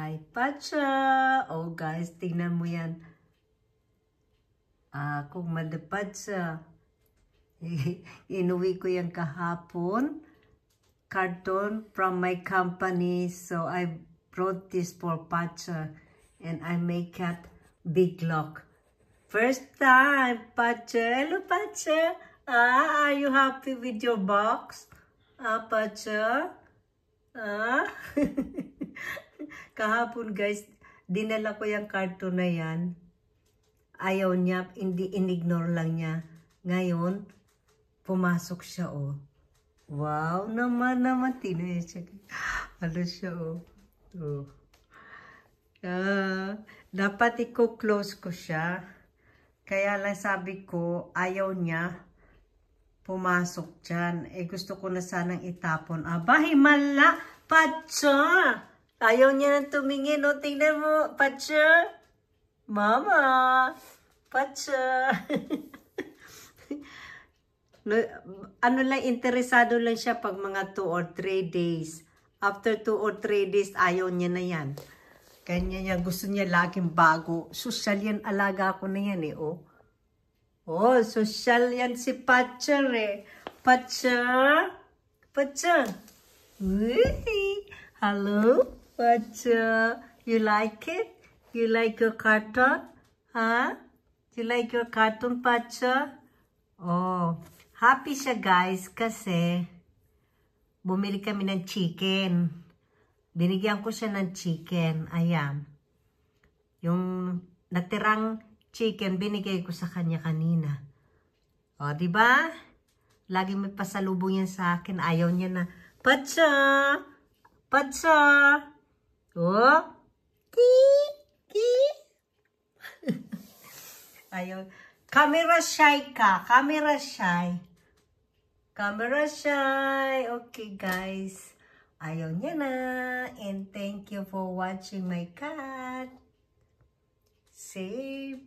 Hi, Pacha! Oh, guys, tingnan mo yan. Kung madapad sa. Inuwi ko yan kahapon. Carton from my company. So, I brought this for Pacha. And I make it big lock. First time, Pacha. Hello, Pacha. Are you happy with your box? Pacha? Kahapon, guys, dinala ko yung carton na yan. Ayaw niya, in-ignore lang niya. Ngayon, pumasok siya, oh. Wow, naman, tinay siya. Ano siya, oh. Oh. Dapat i-close ko siya. Kaya lang sabi ko, ayaw niya pumasok dyan. Gusto ko na sanang itapon. Himala! Pacha! Ayaw niya nang tumingin, oh. Tingnan mo, Pacha! Mama! Pacha! Ano lang, interesado lang siya pag mga 2 or 3 days. After 2 or 3 days, ayaw niya na yan. Kanya niya, gusto niya laging bago. Social yan, alaga ko na yan, eh, oh. Oh, social yan si Pacha, eh. Pacha? Pacha? Hello? Pacha? You like it? You like your carton? Huh? You like your carton, Pacha? Oh, happy siya, guys, kasi bumili kami ng chicken. Binigyan ko siya ng chicken. Ayan. Yung natirang chicken, binigay ko sa kanya kanina. O, diba? Lagi may pasalubong yan sa akin. Ayaw niya na, Pacha! Pacha! Oh! Ki! Ayaw. Camera shy ka. Camera shy. Camera shy. Okay, guys. Ayaw niya na. And thank you for watching my cat. Save.